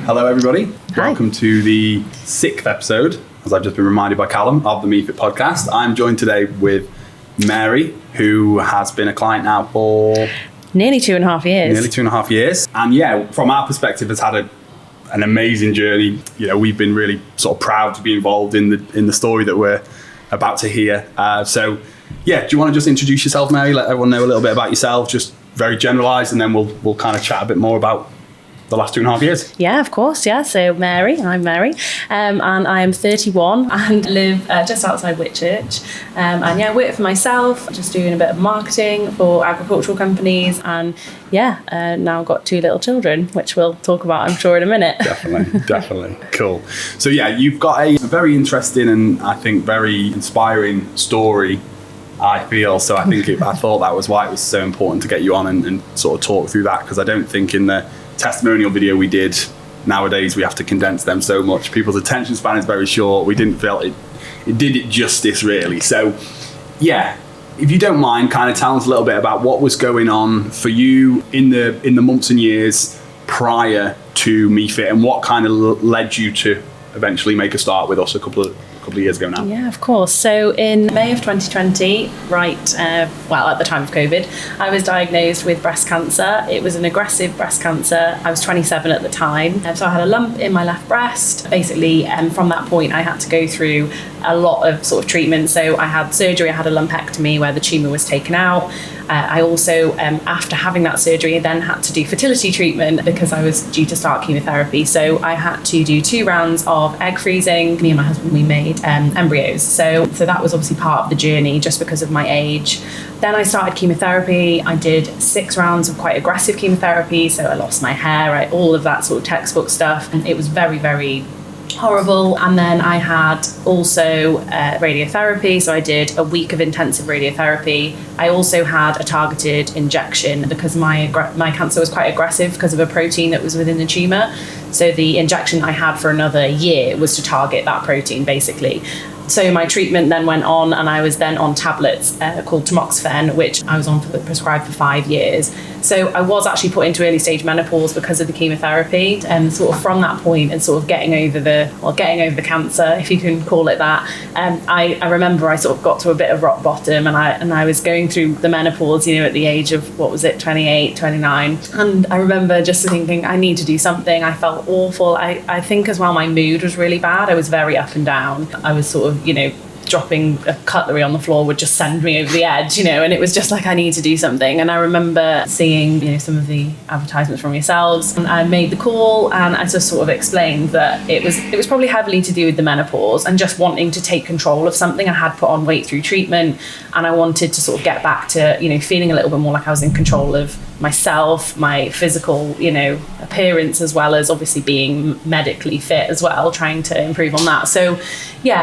Hello everybody. Hi. Welcome to the 6th episode, as I've just been reminded by Callum, of the MEE-FIT Podcast. I'm joined today with Mary, who has been a client now for nearly 2.5 years. And yeah, from our perspective, has had an amazing journey. You know, we've been really sort of proud to be involved in the story that we're about to hear. So yeah, do you want to just introduce yourself, Mary? Let everyone know a little bit about yourself, just very generalised, and then we'll kind of chat a bit more about the last 2.5 years. Yeah, of course. Yeah. So I'm Mary, and I'm 31 and live just outside Whitchurch. And yeah, I work for myself, just doing a bit of marketing for agricultural companies. And yeah, now I've got 2 little children, which we'll talk about, I'm sure, in a minute. Definitely. Cool. So yeah, you've got a very interesting and I think very inspiring story, I feel. So I thought that was why it was so important to get you on and sort of talk through that, because I don't think in the testimonial video we did, nowadays we have to condense them so much. People's attention span is very short. We didn't feel it did it justice, really. So yeah, if you don't mind, kind of tell us a little bit about what was going on for you in the months and years prior to MEE-FIT, and what kind of led you to eventually make a start with us a couple of years ago now. Yeah, of course. So in May of 2020, at the time of COVID, I was diagnosed with breast cancer. It was an aggressive breast cancer. I was 27 at the time. So I had a lump in my left breast. Basically, from that point, I had to go through a lot of sort of treatment. So I had surgery, I had a lumpectomy where the tumour was taken out. I also, after having that surgery, then had to do fertility treatment because I was due to start chemotherapy. So I had to do 2 rounds of egg freezing. Me and my husband, we made embryos. So that was obviously part of the journey just because of my age. Then I started chemotherapy. I did 6 rounds of quite aggressive chemotherapy. So I lost my hair, all of that sort of textbook stuff. And it was very, very horrible. And then I had also radiotherapy. So I did a week of intensive radiotherapy. I also had a targeted injection because my cancer was quite aggressive because of a protein that was within the tumour. So the injection I had for another year was to target that protein, basically. So my treatment then went on, and I was then on tablets called tamoxifen, which I was on prescribed for 5 years. So I was actually put into early stage menopause because of the chemotherapy, and sort of from that point and sort of getting over the cancer, if you can call it that. I remember I sort of got to a bit of rock bottom, and I was going through the menopause, at the age of 28, 29. And I remember just thinking, I need to do something. I felt awful. I think as well, my mood was really bad. I was very up and down. I was sort of, dropping a cutlery on the floor would just send me over the edge, and it was just like, I need to do something. And I remember seeing, some of the advertisements from yourselves, and I made the call, and I just sort of explained that it was probably heavily to do with the menopause and just wanting to take control of something. I had put on weight through treatment, and I wanted to sort of get back to, feeling a little bit more like I was in control of myself, my physical, appearance, as well as obviously being medically fit as well, trying to improve on that. So yeah,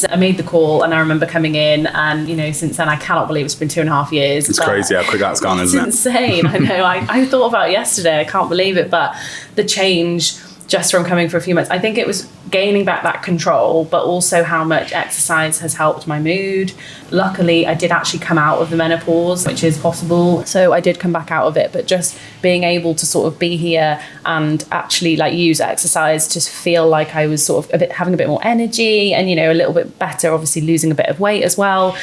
I made the call, and I remember coming in, and since then I cannot believe it's been 2.5 years. It's crazy how quick that's gone, isn't it? It's insane. I know. I thought about it yesterday. I can't believe it, but the change just from coming for a few months, I think it was gaining back that control, but also how much exercise has helped my mood. Luckily, I did actually come out of the menopause, which is possible. So I did come back out of it, but just being able to sort of be here and actually use exercise to feel like I was sort of having a bit more energy and, a little bit better, obviously losing a bit of weight as well.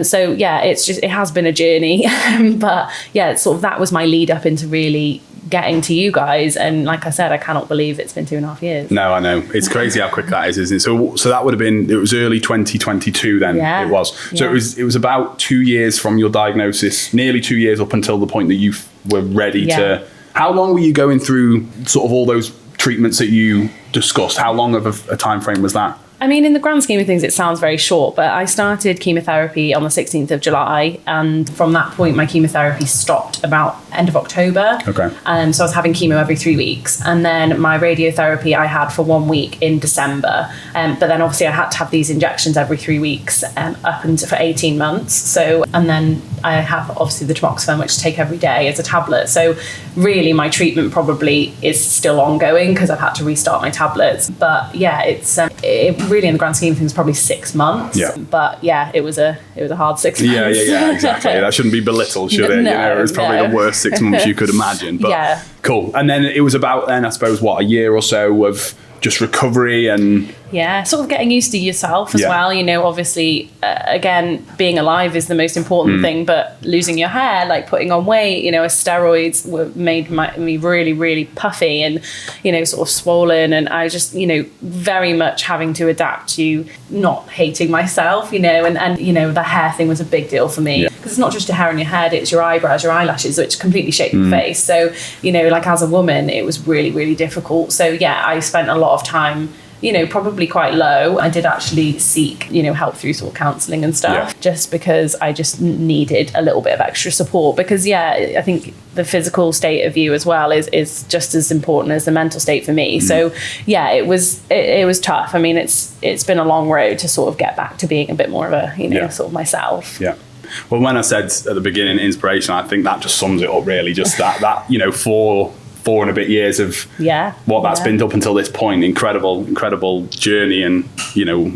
So yeah, it has been a journey, but yeah, it's sort of, that was my lead up into really getting to you guys. And like I said, I cannot believe it's been 2.5 years. No, I know. It's crazy how quick that is, isn't it? So that would have been, it was early 2022 then. Yeah. It was. So yeah. it was about 2 years from your diagnosis, nearly 2 years up until the point that you were ready to. How long were you going through sort of all those treatments that you discussed? How long of a time frame was that? I mean, in the grand scheme of things, it sounds very short, but I started chemotherapy on the 16th of July. And from that point, my chemotherapy stopped about end of October. Okay. So I was having chemo every 3 weeks. And then my radiotherapy I had for 1 week in December. But then obviously I had to have these injections every 3 weeks up until for 18 months. So, and then I have obviously the tamoxifen, which I take every day as a tablet. So really my treatment probably is still ongoing because I've had to restart my tablets. But yeah, it really, in the grand scheme of things, probably 6 months. Yeah. But yeah, it was a hard 6 months. Yeah, exactly. That shouldn't be belittled, should it? No, it was probably the worst 6 months you could imagine. But Yeah. cool. And then it was about then, I suppose, what, a year or so of just recovery and sort of getting used to yourself as well. Obviously, again, being alive is the most important thing, but losing your hair, like putting on weight, steroids made me really, really puffy and, sort of swollen. And I just, very much having to adapt to not hating myself, and the hair thing was a big deal for me. Because it's not just your hair on your head, it's your eyebrows, your eyelashes, which completely shape your face. So, like as a woman, it was really, really difficult. So yeah, I spent a lot of time, probably quite low. I did actually seek, help through sort of counselling and stuff, just because I just needed a little bit of extra support. Because I think the physical state of you as well is just as important as the mental state for me. So yeah, it was tough. I mean, it's been a long road to sort of get back to being a bit more of a, sort of myself. Yeah. Well, when I said at the beginning, inspiration, I think that just sums it up really. Just that four and a bit years of what that's been up until this point. Incredible journey. And,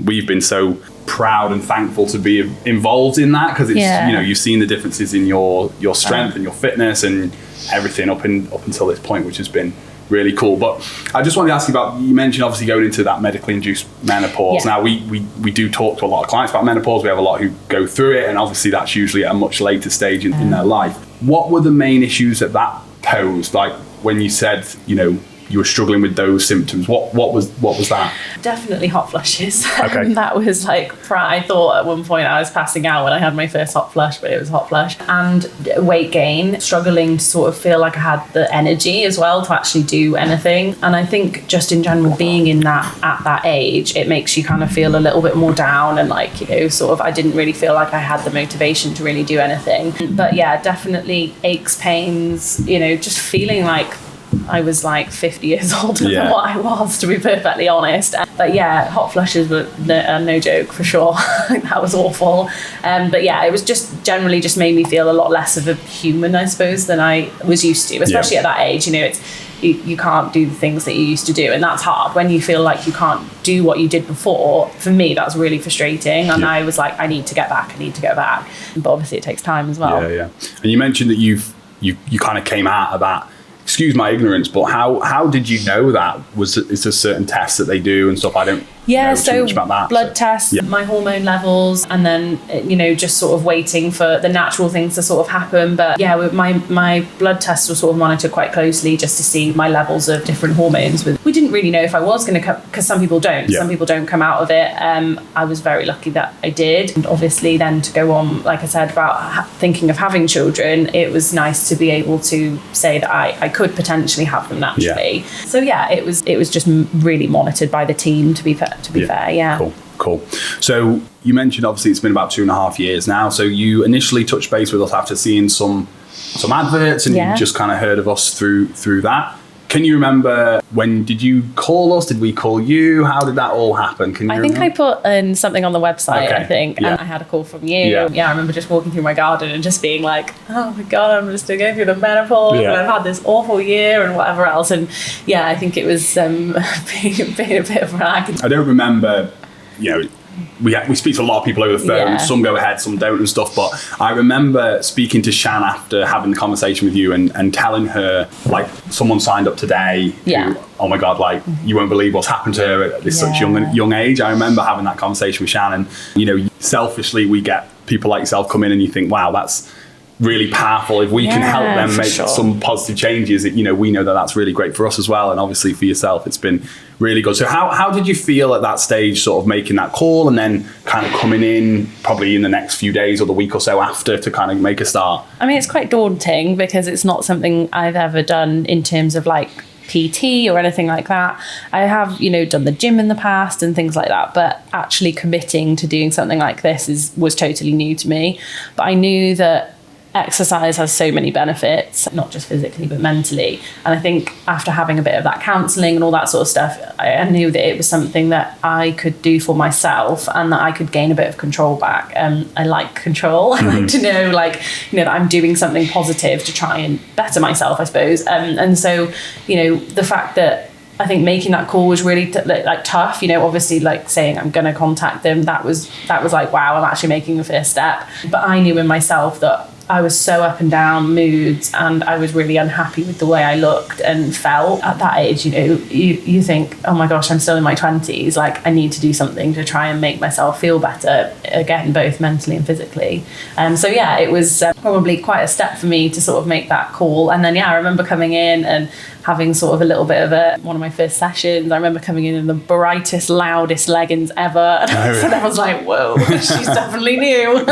we've been so proud and thankful to be involved in that, because it's, you've seen the differences in your strength and your fitness and everything up until this point, which has been really cool. But I just wanted to ask you about, you mentioned obviously going into that medically induced menopause. Now we do talk to a lot of clients about menopause. We have a lot who go through it, and obviously that's usually at a much later stage in their life. What were the main issues that posed? Like when you said, you were struggling with those symptoms, what was that? Definitely hot flushes. Okay. That was like, I thought at one point I was passing out when I had my first hot flush, but it was a hot flush. And weight gain, struggling to sort of feel like I had the energy as well to actually do anything. And I think just in general, being in that at that age, it makes you kind of feel a little bit more down, and like, sort of I didn't really feel like I had the motivation to really do anything. But yeah, definitely aches, pains, just feeling like I was like 50 years older than what I was, to be perfectly honest. But yeah, hot flushes were no joke for sure. That was awful. But yeah, it was just generally just made me feel a lot less of a human, I suppose, than I was used to, especially at that age. It's you can't do the things that you used to do, and that's hard when you feel like you can't do what you did before. For me, that's really frustrating, and I was like, I need to get back. But obviously it takes time as well. And you mentioned that you kind of came out of that. Excuse my ignorance, but how did you know that? Is there certain tests that they do and stuff? I don't know too much about that. Blood tests, my hormone levels, and then just sort of waiting for the natural things to sort of happen. But yeah, my blood tests were sort of monitored quite closely just to see my levels of different hormones. We didn't really know if I was going to come, because some people don't. Some people don't come out of it. I was very lucky that I did. And obviously then to go on, like I said, about thinking of having children, it was nice to be able to say that I could potentially have them naturally. So yeah, it was just really monitored by the team, to be fair. Cool. So you mentioned obviously it's been about 2.5 years now. So you initially touched base with us after seeing some adverts, and you just kind of heard of us through that. Can you remember, when did you call us? Did we call you? How did that all happen? I think I put in something on the website, and I had a call from you. Yeah, I remember just walking through my garden and just being like, oh my God, I'm just going through the menopause, and I've had this awful year and whatever else. And yeah, I think it was being a bit of an agony. I don't remember, we speak to a lot of people over the phone. Some go ahead, some don't and stuff. But I remember speaking to Shan after having the conversation with you and telling her, like, someone signed up today. Who, oh my God, like, you won't believe what's happened to her at this such young age. I remember having that conversation with Shan, and, selfishly, we get people like yourself come in and you think, wow, that's really powerful. If we can help them make some positive changes, we know that that's really great for us as well. And obviously for yourself, it's been really good. So how did you feel at that stage, sort of making that call and then kind of coming in probably in the next few days or the week or so after to kind of make a start? I mean, it's quite daunting because it's not something I've ever done in terms of like PT or anything like that. I have, done the gym in the past and things like that, but actually committing to doing something like this was totally new to me. But I knew that exercise has so many benefits, not just physically but mentally, and I think after having a bit of that counselling and all that sort of stuff, I knew that it was something that I could do for myself and that I could gain a bit of control back. I like control. I like to know, that I'm doing something positive to try and better myself, I suppose. And so, the fact that I think making that call was really like tough, obviously like saying I'm going to contact them. That was like, wow, I'm actually making the first step. But I knew in myself that I was so up and down moods, and I was really unhappy with the way I looked and felt. At that age, you think, oh my gosh, I'm still in my 20s. Like, I need to do something to try and make myself feel better, again, both mentally and physically. So yeah, it was probably quite a step for me to sort of make that call. And then, I remember coming in and having sort of a little bit of one of my first sessions. I remember coming in the brightest, loudest leggings ever. And I was like, whoa, she's definitely new.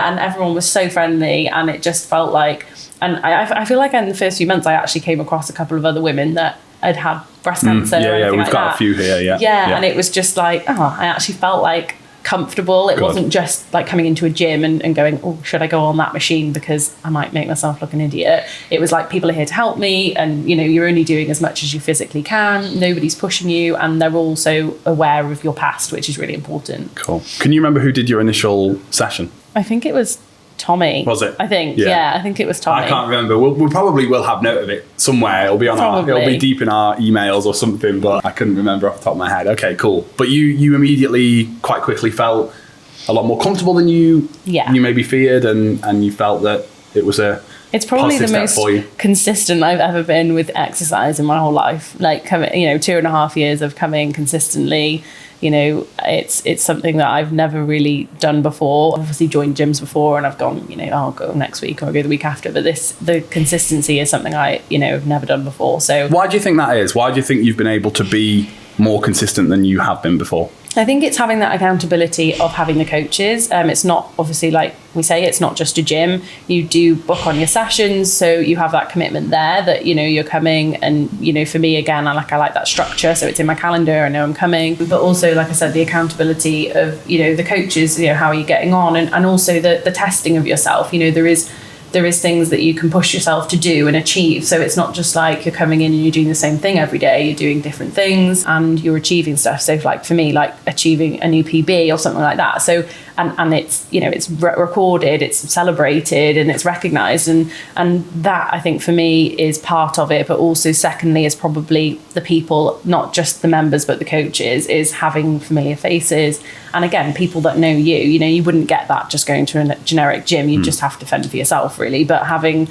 and everyone was so friendly, and it just felt like, and I feel like in the first few months, I actually came across a couple of other women that had had breast cancer. We've got a few here. Yeah, and it was just like, I actually felt like comfortable. It wasn't just like coming into a gym and going, oh, should I go on that machine because I might make myself look an idiot. It was like, people are here to help me, and you're only doing as much as you physically can. Nobody's pushing you, and they're also aware of your past, which is really important. Cool. Can you remember who did your initial session? I think it was Tommy. Was it? I think. Yeah, I think it was Tommy. I can't remember. We'll probably will have note of it somewhere. It'll be on it'll be deep in our emails or something, but I couldn't remember off the top of my head. Okay, cool. But you immediately, quite quickly, felt a lot more comfortable than you maybe feared, and you felt that it was it's probably the most consistent I've ever been with exercise in my whole life. Like, 2.5 years of coming consistently. It's something that I've never really done before. I've obviously joined gyms before, and I've gone, I'll go next week or I'll go the week after. But the consistency is something I, have never done before. So why do you think that is? Why do you think you've been able to be more consistent than you have been before? I think it's having that accountability of having the coaches. It's not, obviously, like we say, it's not just a gym. You do book on your sessions, so you have that commitment there that, you're coming. And, for me, again, I like that structure. So it's in my calendar, I know I'm coming. But also, like I said, the accountability of, the coaches, how are you getting on? And also the testing of yourself. There is things that you can push yourself to do and achieve. So it's not just like you're coming in and you're doing the same thing every day. You're doing different things and you're achieving stuff. So like for me, like achieving a new PB or something like that. So and it's it's recorded, it's celebrated, and it's recognised, and that, I think, for me is part of it. But also secondly is probably the people, not just the members but the coaches, is having familiar faces, and again, people that know you. You wouldn't get that just going to a generic gym. You just have to fend for yourself, really. But having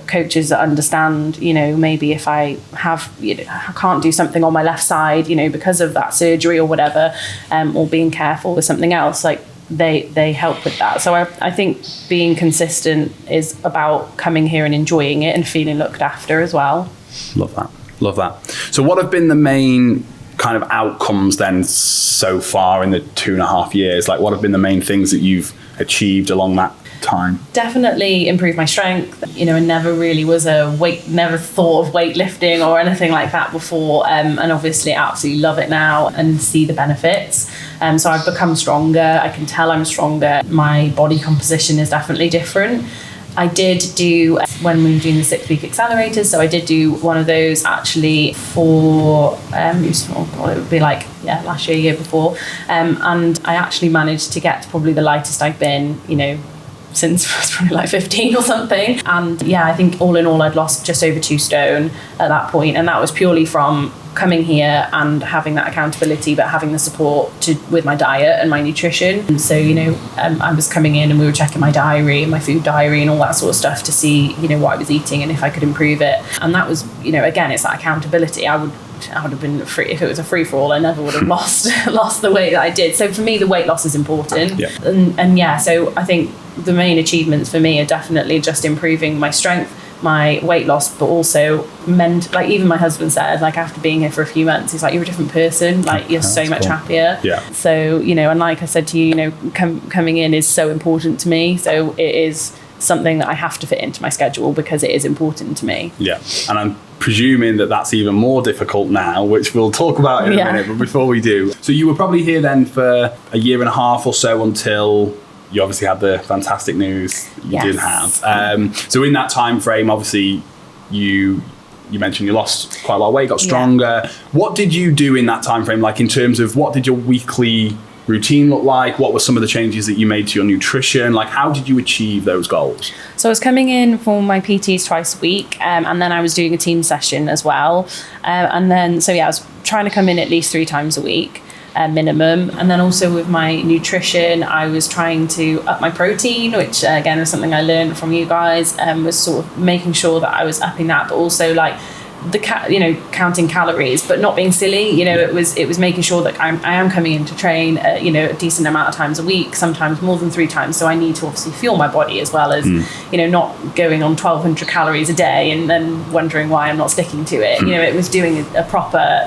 coaches that understand, maybe if I have, I can't do something on my left side, because of that surgery or whatever, or being careful with something else, like they help with that. So I think being consistent is about coming here and enjoying it and feeling looked after as well. Love that. So what have been the main kind of outcomes then so far in the 2.5 years? Like, what have been the main things that you've achieved along that time? Definitely improved my strength. I never really was never thought of weightlifting or anything like that before, and obviously absolutely love it now and see the benefits. So I've become stronger. I can tell I'm stronger. My body composition is definitely different. I did do, when we were doing the 6-week accelerators, so I did do one of those actually for, it would be like, last year before. And I actually managed to get to probably the lightest I've been, since I was probably like 15 or something. And I think all in all, I'd lost just over 2 stone at that point. And that was purely from coming here and having that accountability, but having the support with my diet and my nutrition. And so, I was coming in and we were checking my diary and my food diary and all that sort of stuff to see, what I was eating and if I could improve it. And that was, again, it's that accountability. I would have been free if it was a free for all. I never would have lost the weight that I did. So for me, the weight loss is important. Yeah. And so I think the main achievements for me are definitely just improving my strength, my weight loss, but also like even my husband said, like after being here for a few months, he's like, you're a different person, like you're so much happier. Yeah. So, and like I said to you, coming in is so important to me. So it is something that I have to fit into my schedule because it is important to me. Yeah. And I'm presuming that that's even more difficult now, which we'll talk about in a minute. But before we do, so you were probably here then for 1.5 years or so until you obviously had the fantastic news you did have. So in that time frame, obviously you mentioned you lost quite a lot of weight, got stronger. What did you do in that time frame? Like in terms of what did your weekly routine look like? What were some of the changes that you made to your nutrition? Like, how did you achieve those goals? So I was coming in for my PTs twice a week, and then I was doing a team session as well. I was trying to come in at least 3 times a week. Minimum. And then also with my nutrition, I was trying to up my protein, which again was something I learned from you guys, was sort of making sure that I was upping that, but also like counting calories, but not being silly. It was making sure that I am coming in to train a decent amount of times a week, sometimes more than 3 times. So I need to obviously fuel my body as well as not going on 1,200 calories a day and then wondering why I'm not sticking to it. It was doing a proper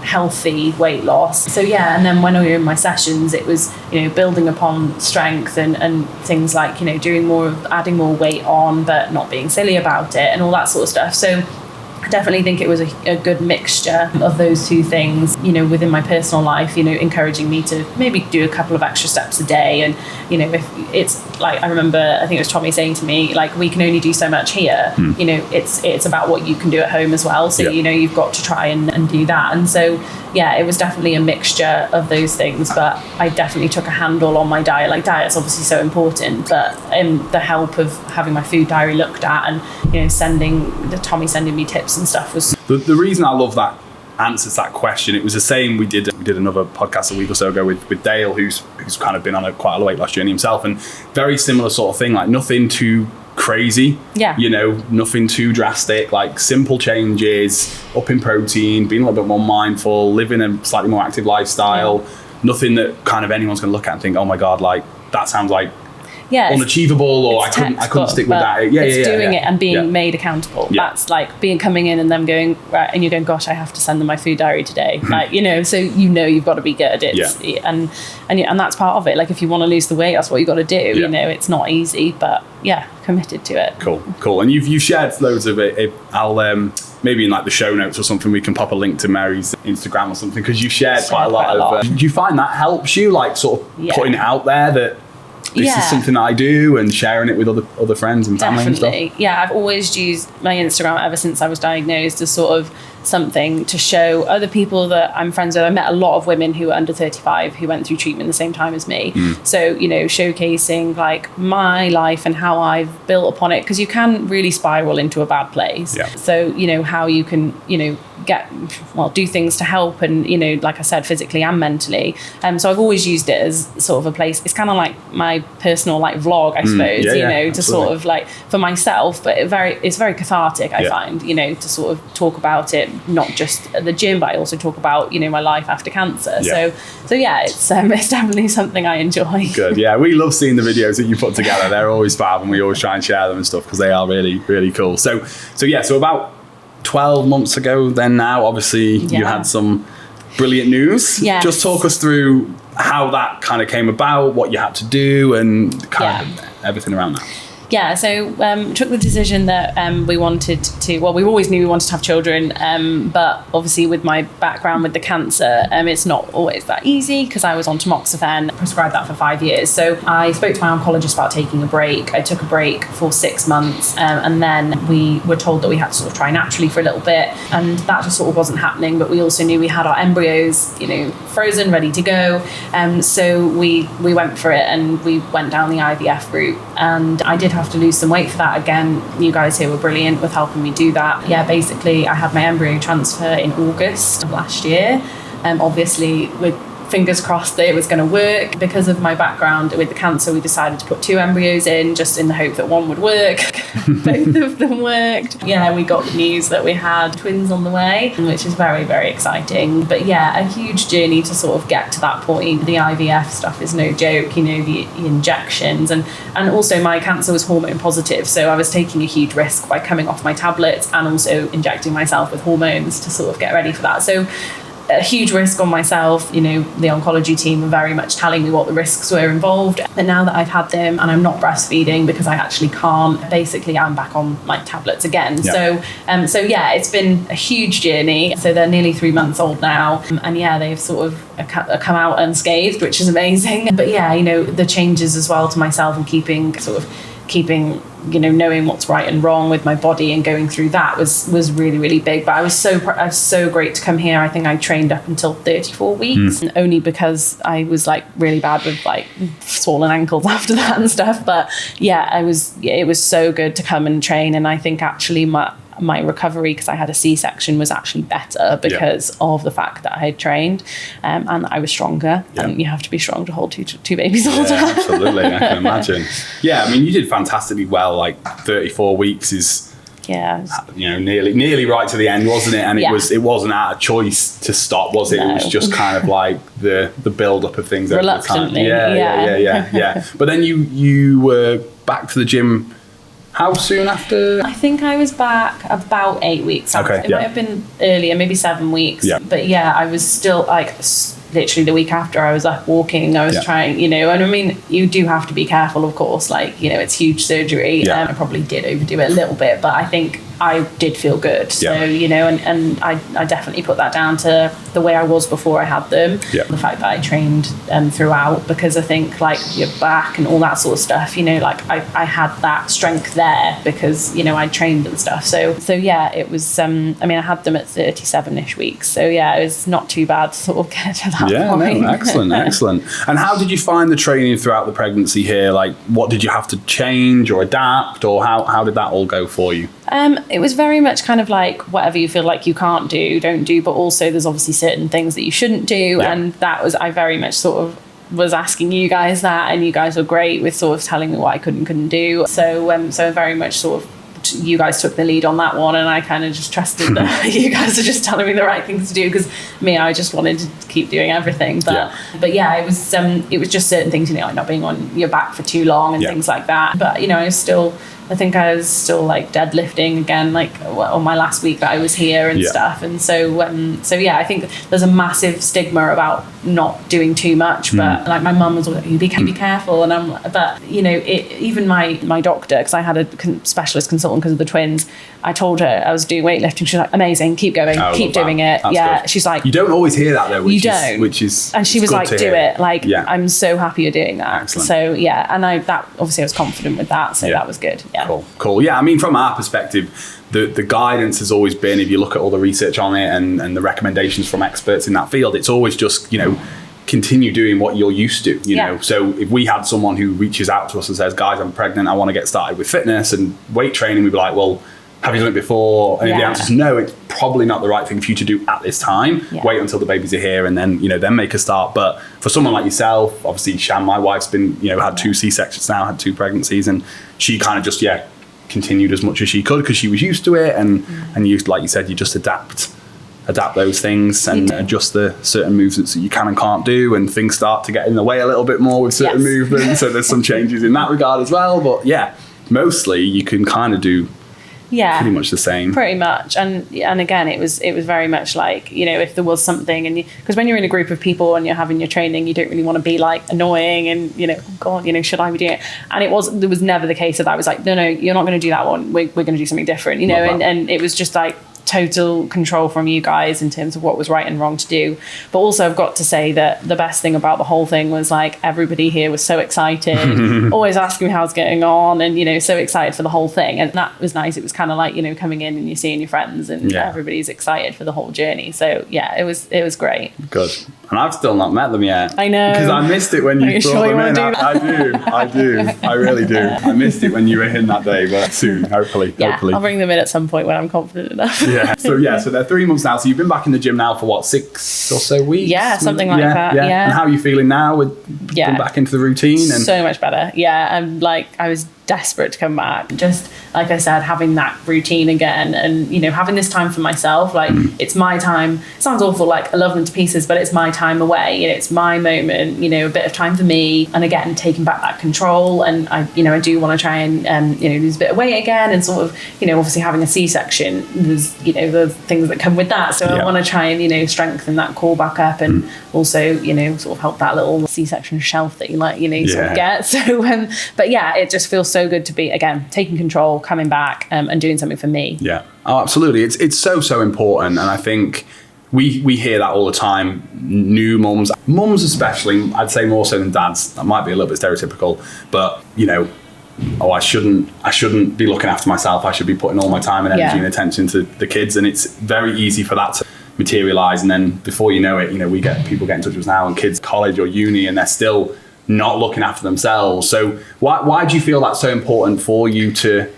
healthy weight loss. So and then when we were in my sessions, it was building upon strength and things like doing more of adding more weight on, but not being silly about it and all that sort of stuff. So I definitely think it was a good mixture of those 2 things, within my personal life, encouraging me to maybe do a couple of extra steps a day. And, if it's like, I remember, I think it was Tommy saying to me, like, we can only do so much here. It's about what you can do at home as well. So, you've got to try and do that. And so, it was definitely a mixture of those things, but I definitely took a handle on my diet. Like, diet's obviously so important, but the help of having my food diary looked at and, Tommy sending me tips and stuff was... The reason I love that answers that question, it was the same, we did another podcast a week or so ago with Dale, who's kind of been on quite a weight loss journey himself, and very similar sort of thing, like nothing too crazy, nothing too drastic, like simple changes, up in protein, being a little bit more mindful, living a slightly more active lifestyle, nothing that kind of anyone's going to look at and think, oh my God, like that sounds like unachievable, or I couldn't stick with that. Doing it and being made accountable. That's like coming in and them going, right, and you're going, gosh, I have to send them my food diary today. Like, so you've got to be good. And that's part of it. Like, if you want to lose the weight, that's what you've got to do. It's not easy, but committed to it. Cool. And you've shared loads of it. I'll maybe in like the show notes or something, we can pop a link to Mary's Instagram or something, because you shared quite a lot. Do you find that helps you, like sort of putting it out there that this is something I do, and sharing it with other friends and family and stuff? I've always used my Instagram ever since I was diagnosed as sort of something to show other people that I'm friends with. I met a lot of women who were under 35 who went through treatment the same time as me. So, showcasing like my life and how I've built upon it, because you can really spiral into a bad place. So, how you can, do things to help, and, like I said, physically and mentally. So I've always used it as sort of a place. It's kind of like my personal like vlog, I suppose, to absolutely. Sort of like for myself, but it's very cathartic, I find, to sort of talk about it, not just at the gym, but I also talk about, my life after cancer. So it's definitely something I enjoy. Good. Yeah, we love seeing the videos that you put together. They're always fab, and we always try and share them and stuff, because they are really, really cool. So about 12 months ago then now, obviously you had some brilliant news. Just talk us through how that kind of came about, what you had to do, and kind of everything around that. So took the decision that we wanted to, we always knew we wanted to have children, but obviously with my background with the cancer, it's not always that easy, because I was on tamoxifen, prescribed that for 5 years. So I spoke to my oncologist about taking a break. I took a break for 6 months, and then we were told that we had to sort of try naturally for a little bit, and that just sort of wasn't happening. But we also knew we had our embryos, frozen, ready to go. So we went for it, and we went down the IVF route, and I did have to lose some weight for that. Again, you guys here were brilliant with helping me do that. Basically I had my embryo transfer in August of last year. Obviously with fingers crossed that it was going to work. Because of my background with the cancer, we decided to put 2 embryos in, just in the hope that one would work. Both of them worked. We got the news that we had twins on the way, which is very, very exciting. But a huge journey to sort of get to that point. The IVF stuff is no joke, the injections, and also my cancer was hormone positive, so I was taking a huge risk by coming off my tablets and also injecting myself with hormones to sort of get ready for that. So a huge risk on myself. The oncology team were very much telling me what the risks were involved. But now that I've had them and I'm not breastfeeding because I actually can't, basically I'm back on like tablets again. So it's been a huge journey. So they're nearly 3 months old now, and they've sort of come out unscathed, which is amazing. But the changes as well to myself, and keeping knowing what's right and wrong with my body and going through that was really, really big. But I was so great to come here. I think I trained up until 34 weeks, and only because I was like really bad with like swollen ankles after that and stuff. But yeah, it was so good to come and train. And I think actually my recovery, because I had a C-section, was actually better because of the fact that I had trained and I was stronger. And you have to be strong to hold two babies all the time. Absolutely, I can imagine. Yeah, I mean, you did fantastically well. Like 34 weeks is, nearly right to the end, wasn't it? And it wasn't out of choice to stop, was it? No. It was just kind of like the build up of things over the time. Yeah. But then you were back to the gym. How soon after? I think I was back about 8 weeks after. It might have been earlier, maybe 7 weeks. Yeah. But yeah, I was still like literally the week after I was up walking. I was trying, and I mean, you do have to be careful, of course. Like, it's huge surgery. I probably did overdo it a little bit, but I think I did feel good. So, and I definitely put that down to the way I was before I had them. Yeah. The fact that I trained throughout, because I think like your back and all that sort of stuff, like I had that strength there because, I trained and stuff. So yeah, it was, I mean, I had them at 37-ish weeks. So yeah, it was not too bad to sort of get to that point. No, excellent. And how did you find the training throughout the pregnancy here? Like, what did you have to change or adapt, or how did that all go for you? It was very much kind of like whatever you feel like you can't do, don't do, but also there's obviously certain things that you shouldn't do. And that was, I very much sort of was asking you guys that, and you guys were great with sort of telling me what I couldn't do. So very much sort of you guys took the lead on that one, and I kind of just trusted that you guys are just telling me the right things to do, because I just wanted to keep doing everything. But yeah, it was just certain things, like not being on your back for too long and things like that. But I think I was still like deadlifting again, like on my last week that I was here and stuff. And so yeah, I think there's a massive stigma about not doing too much. But like my mum was always like, you be careful. And even my doctor, because I had a specialist consultant because of the twins, I told her I was doing weightlifting. She's like, amazing, keep going, keep doing it. That's good. She's like, you don't always hear that though, which is and she was like, do it. Like, I'm so happy you're doing that. Excellent. So yeah, and obviously I was confident with that, so that was good. Yeah. Cool. Yeah, I mean, from our perspective, the guidance has always been, if you look at all the research on it and the recommendations from experts in that field, it's always just, continue doing what you're used to, know. So if we had someone who reaches out to us and says, guys, I'm pregnant, I want to get started with fitness and weight training, we'd be like, well, have you done it before? And if the answer is no, it's probably not the right thing for you to do at this time. Wait until the babies are here and then, then make a start. But for someone like yourself, obviously Shan, my wife's been, had 2 C-sections now, had 2 pregnancies, and she kind of just, continued as much as she could because she was used to it. And you, like you said, you just adapt those things and adjust the certain movements that you can and can't do, and things start to get in the way a little bit more with certain movements. So there's some changes in that regard as well. But yeah, mostly you can kind of do pretty much the same. Pretty much. And again, it was very much like, if there was something, and because when you're in a group of people and you're having your training, you don't really want to be like annoying and, God, should I be doing it? And there was never the case that I was like, no, you're not going to do that one. We're going to do something different, and it was just like total control from you guys in terms of what was right and wrong to do. But also I've got to say that the best thing about the whole thing was like everybody here was so excited, always asking me how it's getting on, and so excited for the whole thing. And that was nice. It was kind of like coming in and you're seeing your friends and everybody's excited for the whole journey. So yeah, it was great. Good. And I've still not met them yet. I know, because I missed it when you brought them in. I do. I really do. I missed it when you were in that day, but soon, hopefully. I'll bring them in at some point when I'm confident enough. So they're 3 months now. So you've been back in the gym now for what, 6 or so weeks? Yeah, something like that. Yeah. And how are you feeling now with getting back into the routine? And so much better. Yeah, I'm like, I was desperate to come back. Just like I said, having that routine again, and having this time for myself. Like it's my time. It sounds awful. Like I love them to pieces, but it's my time away. It's my moment. A bit of time for me. And again, taking back that control. And I do want to try and lose a bit of weight again. And sort of obviously having a C-section, there's the things that come with that. So I want to try and strengthen that core back up, and also sort of help that little C-section shelf that you sort of get. So but yeah, it just feels so good to be again taking control, coming back and doing something for me. Absolutely. It's so important, and I think we hear that all the time. New mums especially, I'd say more so than dads. That might be a little bit stereotypical, but oh, I shouldn't be looking after myself. I should be putting all my time and energy and attention to the kids. And it's very easy for that to materialize. And then before you know it, we get people get in touch with us now and kids college or uni, and they're still not looking after themselves. So why do you feel that's so important for you to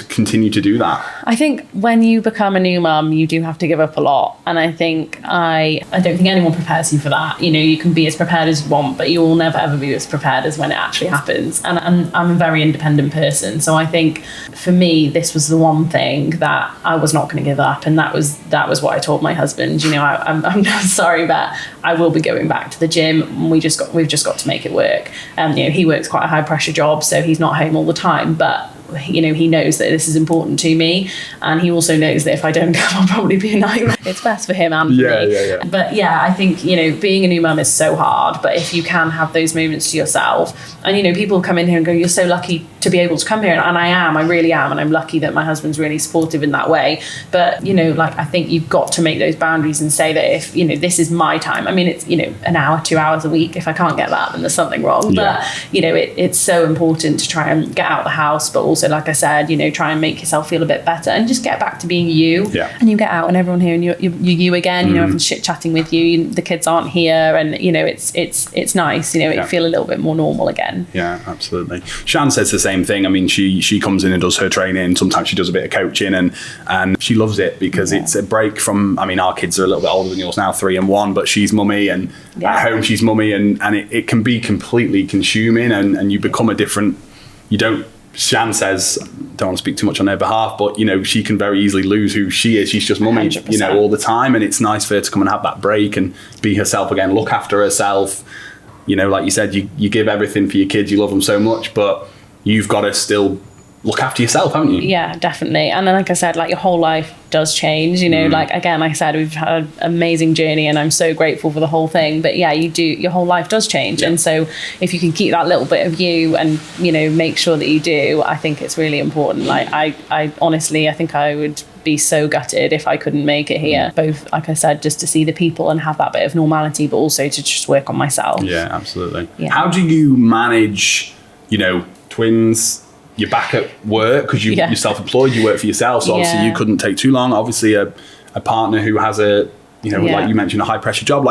continue to do that? I think when you become a new mum, you do have to give up a lot. And I think I don't think anyone prepares you for that. You can be as prepared as you want, but you will never ever be as prepared as when it actually happens. And I'm a very independent person. So I think for me, this was the one thing that I was not going to give up. And that was what I told my husband. I'm sorry, but I will be going back to the gym. We've just got to make it work. He works quite a high pressure job, so he's not home all the time, but he knows that this is important to me, and he also knows that if I don't come, I'll probably be a nightmare. It's best for him and for me. But I think being a new mum is so hard, but if you can have those moments to yourself, and people come in here and go, you're so lucky to be able to come here, and I really am, and I'm lucky that my husband's really supportive in that way. But I think you've got to make those boundaries and say that if this is my time. I mean, it's an hour, 2 hours a week. If I can't get that, then there's something wrong. But it's so important to try and get out of the house, but also, like I said, try and make yourself feel a bit better and just get back to being you. And you get out and everyone here and you're you again. Everyone's chit chatting with you. The kids aren't here, and it's nice. You feel a little bit more normal again. Yeah, absolutely. Shan says the same thing. I mean, she comes in and does her training. Sometimes she does a bit of coaching, and she loves it because it's a break from. I mean, our kids are a little bit older than yours now, 3 and 1, but she's mummy, and at home she's mummy, and it can be completely consuming, and you become a different. You don't. Shan says, don't want to speak too much on her behalf, but she can very easily lose who she is. She's just mummy, 100%. All the time, and it's nice for her to come and have that break and be herself again, look after herself. Like you said, you give everything for your kids, you love them so much, but you've got to still look after yourself, haven't you? Yeah, definitely. And then, like I said, your whole life does change, again, like I said, we've had an amazing journey and I'm so grateful for the whole thing, but your whole life does change. And so if you can keep that little bit of you and make sure that you do, I think it's really important. I honestly, I think I would be so gutted if I couldn't make it here, both, like I said, just to see the people and have that bit of normality, but also to just work on myself. Absolutely. How do you manage twins? You're back at work because you're self-employed, you work for yourself, so obviously you couldn't take too long. Obviously a partner who has a like you mentioned, a high pressure job.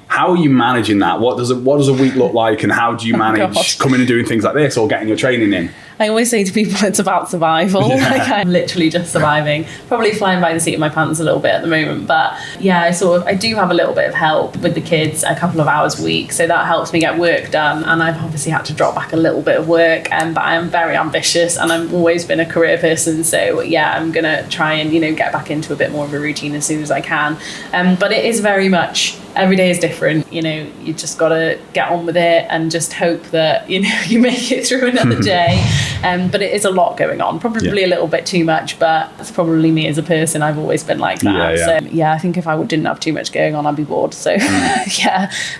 How are you managing that? What does a week look like, and how do you manage coming and doing things like this or getting your training in? I always say to people it's about survival. I'm literally just surviving, probably flying by the seat of my pants a little bit at the moment, but I do have a little bit of help with the kids a couple of hours a week, so that helps me get work done, and I've obviously had to drop back a little bit of work, but I am very ambitious and I've always been a career person, so I'm gonna try and get back into a bit more of a routine as soon as I can, but it is very much every day is different. You just gotta get on with it and just hope that you make it through another day. But it is a lot going on, probably a little bit too much, but it's probably me as a person. I've always been like that. So I think if I didn't have too much going on, I'd be bored. So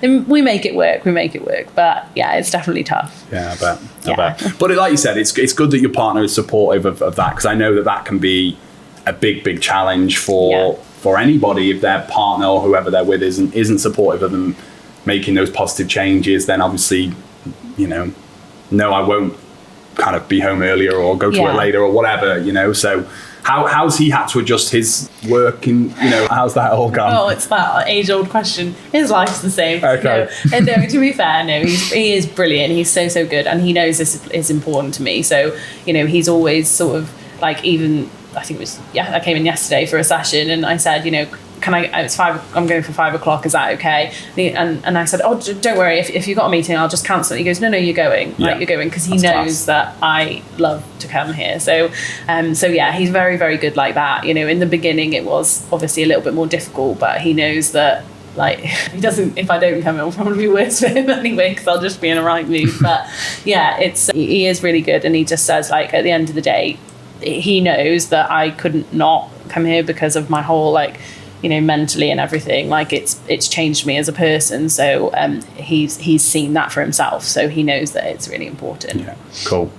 we make it work, but it's definitely tough. I bet. But like you said, it's good that your partner is supportive of that, because I know that can be a big challenge for anybody. If their partner or whoever they're with isn't supportive of them making those positive changes, then obviously no, I won't kind of be home earlier or go to work later or whatever, so how's he had to adjust his work, and how's that all gone? Oh, it's that age-old question. His life's the same. Okay. No, to be fair, he is brilliant. He's so good, and he knows this is important to me, so he's always sort of even I think it was I came in yesterday for a session, and I said can I, it's 5, I'm going for 5 o'clock, is that okay? And I said, oh, don't worry, if you've got a meeting, I'll just cancel it. He goes, no, you're going. You're going, because he knows that I love to come here. So he's very, very good like that. In the beginning, it was obviously a little bit more difficult, but he knows that, if I don't come, it'll probably be worse for him anyway, because I'll just be in a right mood. But he is really good, and he just says, at the end of the day, he knows that I couldn't not come here because of my whole, mentally and everything. It's changed me as a person, so he's seen that for himself, so he knows that it's really important. Cool.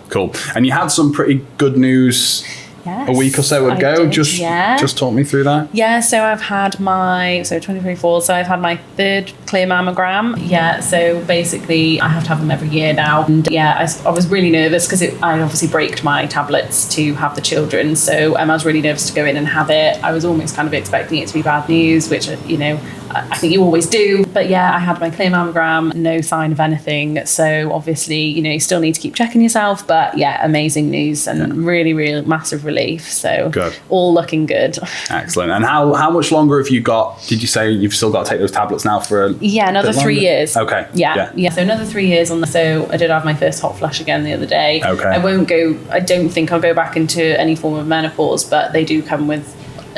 And you had some pretty good news Yes, a week or so I ago. did, Just talk me through that. Yeah, so I've had 2024, so I've had my third clear mammogram. Yeah, so basically I have to have them every year now. And yeah, I was really nervous because I obviously braked my tablets to have the children. So I was really nervous to go in and have it. I was almost kind of expecting it to be bad news, which, you know, I think you always do. But yeah, I had my clear mammogram, no sign of anything. So obviously, you know, you still need to keep checking yourself. But yeah, amazing news and really massive relief. So good. All looking good. Excellent. And how much longer have you got? Did you say you've still got to take those tablets now for another 3 years. Okay. Yeah. So another 3 years on so I did have my first hot flush again the other day. Okay. I don't think I'll go back into any form of menopause, but they do come with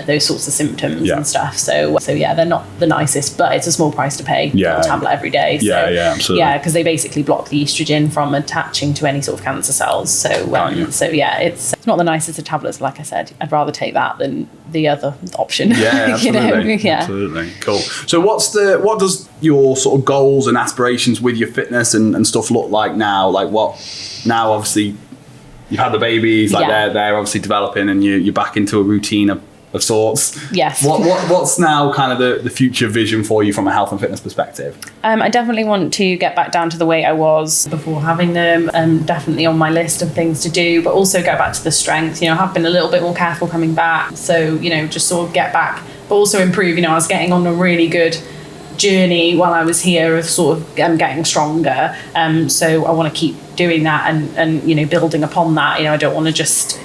those sorts of symptoms and stuff. So yeah, they're not the nicest, but it's a small price to pay for a tablet every day. So, absolutely. Yeah, because they basically block the estrogen from attaching to any sort of cancer cells. So it's not the nicest of tablets. Like I said, I'd rather take that than the other option. Yeah, absolutely. Yeah. Absolutely. Cool. So what does your sort of goals and aspirations with your fitness and stuff look like now? Like now obviously you've had the babies, they're obviously developing and you're back into a routine of sorts. Yes. What's now kind of the future vision for you from a health and fitness perspective? I definitely want to get back down to the weight I was before having them. Definitely on my list of things to do, but also go back to the strength. You know, I've been a little bit more careful coming back. So, you know, just sort of get back, but also improve. You know, I was getting on a really good journey while I was here of sort of getting stronger. So I want to keep doing that and you know, building upon that. You know, I don't want to just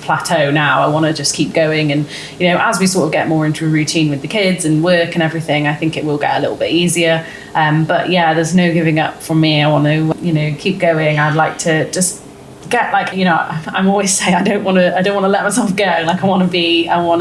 plateau now. I want to just keep going. And, you know, as we sort of get more into a routine with the kids and work and everything, I think it will get a little bit easier. But yeah, there's no giving up from me. I want to, you know, keep going. I'd like to just get, like, you know, I'm always saying I don't want to let myself go. Like, I want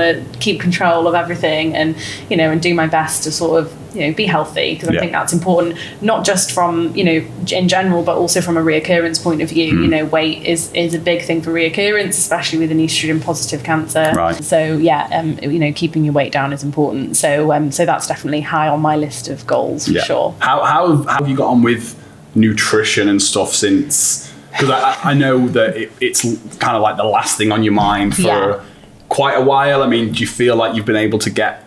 to keep control of everything and, you know, and do my best to sort of, you know, be healthy, because I think that's important, not just from, you know, in general, but also from a reoccurrence point of view. You know, weight is a big thing for reoccurrence, especially with an estrogen positive cancer. Right. So yeah, you know, keeping your weight down is important. So that's definitely high on my list of goals for sure. How have you got on with nutrition and stuff since? Because I know that it's kind of like the last thing on your mind for quite a while. I mean, do you feel like you've been able to get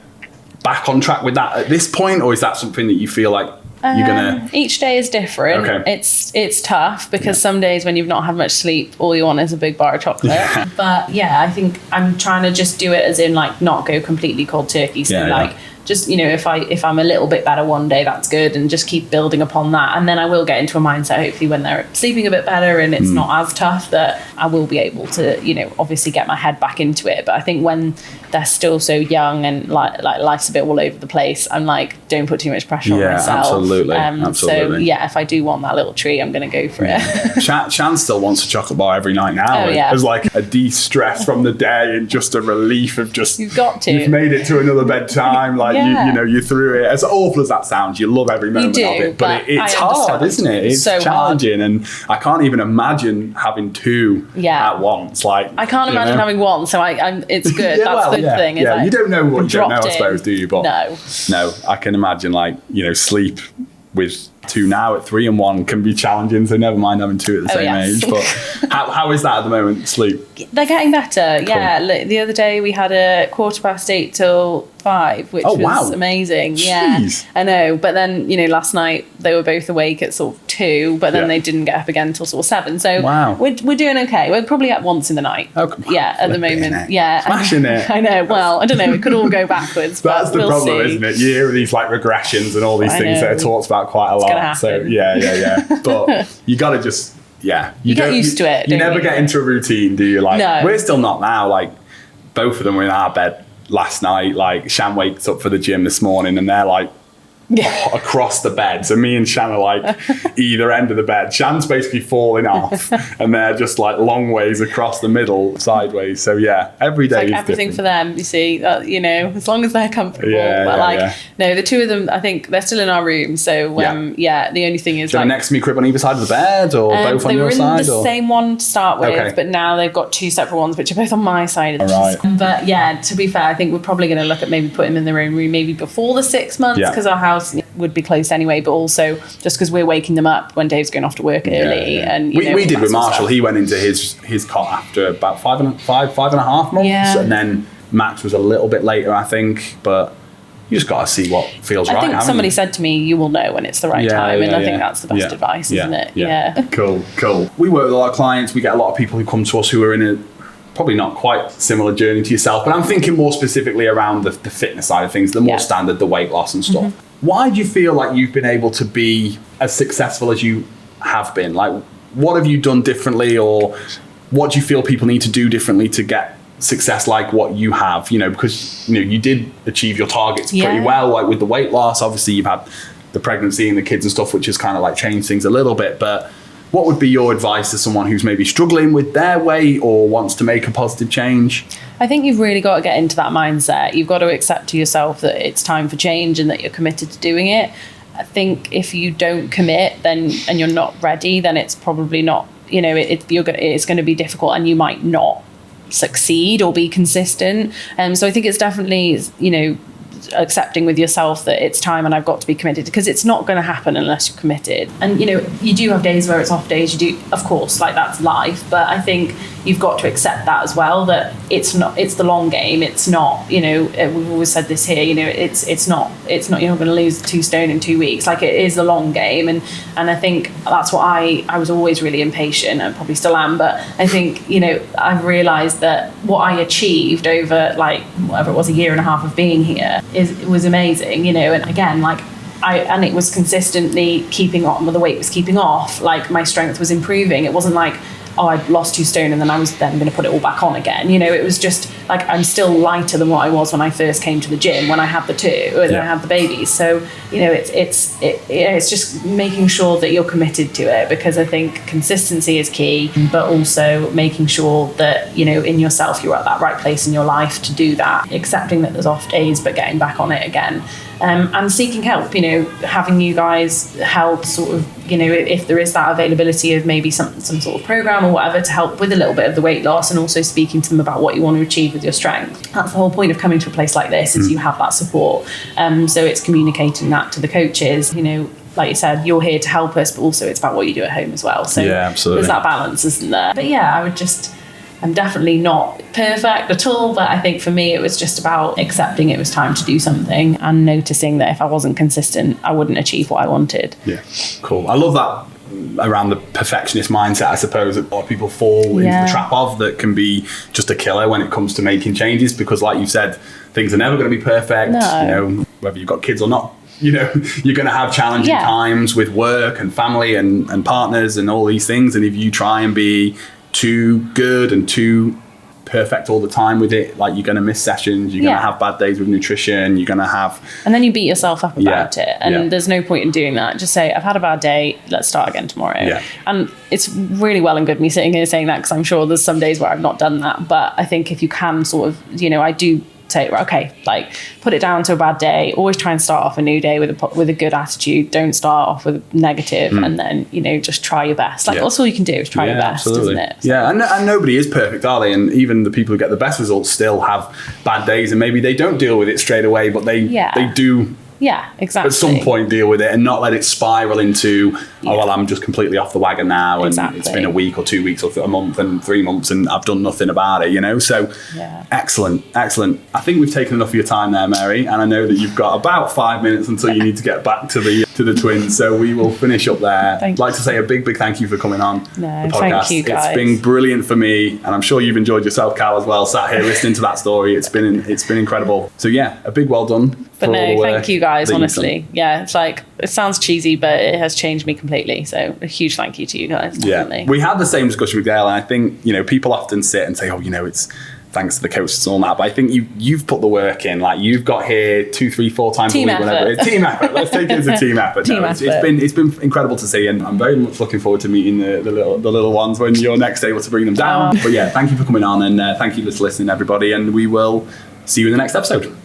back on track with that at this point, or is that something that you feel like you're gonna? Each day is different. Okay. It's tough because some days when you've not had much sleep, all you want is a big bar of chocolate. But yeah, I think I'm trying to just do it as in, like, not go completely cold turkey. So just, you know, if I'm a little bit better one day, that's good, and just keep building upon that. And then I will get into a mindset, hopefully, when they're sleeping a bit better and it's not as tough, that I will be able to, you know, obviously get my head back into it. But I think when they're still so young and like life's a bit all over the place, I'm like, don't put too much pressure on myself. Absolutely. So yeah, if I do want that little treat, I'm going to go for it. Shan still wants a chocolate bar every night now. As like a de-stress from the day and just a relief of just, you've made it to another bedtime. Like, you know, you're through it. As awful as that sounds, you love every moment of it. But it's hard, isn't it? It's so challenging. Hard. And I can't even imagine having two at once. Like, I can't imagine having one. So it's good. That's the thing. Yeah, you don't know what you don't know, I suppose, do you? But no, I can imagine, like, you know, sleep with two now at 3 and 1 can be challenging, so never mind having two at the same age. But how is that at the moment, sleep? They're getting better. Cool. Yeah, the other day we had a 8:15 till 5, which was amazing. Jeez. Yeah, I know. But then, you know, last night they were both awake at sort of 2, but then they didn't get up again until sort of 7. So we're doing okay. We're probably up once in the night. At the moment. Yeah, smashing it. I know. Well, I don't know. It could all go backwards. That's but the problem, see. isn't it? You hear these like regressions and all these things that are talked about quite a lot. So but you got to just you get used to it. You never get into a routine, do you? Like, we're still not now. Like, both of them were in our bed last night. Like, Shan wakes up for the gym this morning and they're like across the bed. So me and Shan are like either end of the bed. Shan's basically falling off and they're just like long ways across the middle, sideways. So yeah, every day it's like everything different for them, you see, you know, as long as they're comfortable. No, the two of them, I think they're still in our room. So the only thing is, like, next to me, crib on either side of the bed, or both on your side? They were in the same one to start with, but now they've got two separate ones, which are both on my side. But yeah, to be fair, I think we're probably going to look at maybe putting them in their own room maybe before the 6 months, because our house would be close anyway, but also just because we're waking them up when Dave's going off to work early. And we did with Marshall. He went into his cot after about five and a half months, and then Max was a little bit later, I think, but you just got to see what feels right. I think somebody said to me, you will know when it's the right time. And I think that's the best advice, isn't it? Yeah. Cool. We work with a lot of clients. We get a lot of people who come to us who are in a probably not quite similar journey to yourself, but I'm thinking more specifically around the fitness side of things, the more standard, the weight loss and stuff. Why do you feel like you've been able to be as successful as you have been? Like, what have you done differently, or what do you feel people need to do differently to get success like what you have? Because you did achieve your targets pretty well, like with the weight loss. Obviously you've had the pregnancy and the kids and stuff, which has kind of like changed things a little bit, but what would be your advice to someone who's maybe struggling with their weight or wants to make a positive change? I think you've really got to get into that mindset. You've got to accept to yourself that it's time for change and that you're committed to doing it. I think if you don't commit and you're not ready, then it's probably not, it's going to be difficult, and you might not succeed or be consistent. So I think it's definitely, accepting with yourself that it's time and I've got to be committed, because it's not going to happen unless you're committed. And you do have days where it's off days, you do, of course, like that's life, but I think you've got to accept that as well, that it's the long game. It's not, we've always said this here, it's not you're not going to lose 2 stone in 2 weeks. Like, it is a long game, and I think that's what I was always really impatient, and probably still am, but I think I've realized that what I achieved over like whatever it was, a year and a half of being here was amazing, and again, like and it was consistently keeping on, the weight was keeping off, like my strength was improving. It wasn't like, oh, I lost 2 stone and then I was then going to put it all back on again. It was just like, I'm still lighter than what I was when I first came to the gym, when I had the 2 and I had the babies. So it's just making sure that you're committed to it, because I think consistency is key, but also making sure that in yourself you're at that right place in your life to do that, accepting that there's off days but getting back on it again. And seeking help, having you guys help sort of, if there is that availability of maybe some sort of program or whatever to help with a little bit of the weight loss, and also speaking to them about what you want to achieve with your strength. That's the whole point of coming to a place like this, is you have that support. So it's communicating that to the coaches, like you said, you're here to help us, but also it's about what you do at home as well. So absolutely. There's that balance, isn't there? But I'm definitely not perfect at all, but I think for me it was just about accepting it was time to do something, and noticing that if I wasn't consistent, I wouldn't achieve what I wanted. Yeah, cool. I love that around the perfectionist mindset, I suppose, that a lot of people fall into the trap of, that can be just a killer when it comes to making changes, because like you said, things are never going to be perfect. No. Whether you've got kids or not, you're going to have challenging times with work and family and partners and all these things, and if you try and be too good and too perfect all the time with it, like, you're going to miss sessions, you're going to have bad days with nutrition, you're going to have, and then you beat yourself up about it, and there's no point in doing that. Just say, I've had a bad day, let's start again tomorrow. And it's really well and good me sitting here saying that, because I'm sure there's some days where I've not done that, but I think if you can sort of, I do say, okay, like, put it down to a bad day. Always try and start off a new day with a good attitude. Don't start off with negative, and then just try your best. Like, that's all you can do, is try your best, absolutely. Isn't it? So. Yeah, and nobody is perfect, are they? And even the people who get the best results still have bad days, and maybe they don't deal with it straight away, but they do. Yeah, exactly. At some point deal with it, and not let it spiral into, I'm just completely off the wagon now, and it's been a week or 2 weeks or a month and 3 months and I've done nothing about it, So excellent. I think we've taken enough of your time there, Mary, and I know that you've got about 5 minutes until you need to get back to the twins, so we will finish up there. I'd like to say a big thank you for coming on the podcast. Thank you, guys. It's been brilliant for me, and I'm sure you've enjoyed yourself, Cal, as well, sat here listening to that story. It's been incredible. So a big well done. But no, thank you guys, honestly. Yeah, it's like, it sounds cheesy, but it has changed me completely. So a huge thank you to you guys, definitely. We had the same discussion with Gail, and I think, people often sit and say, it's thanks to the coaches and all that, but I think you've put the work in. Like, you've got here 2, 3, 4 times a week. Whenever. Team effort. Let's take it as a team effort. It's been incredible to see, and I'm very much looking forward to meeting the little ones when you're next able to bring them down. But thank you for coming on, and thank you for listening, everybody, and we will see you in the next episode.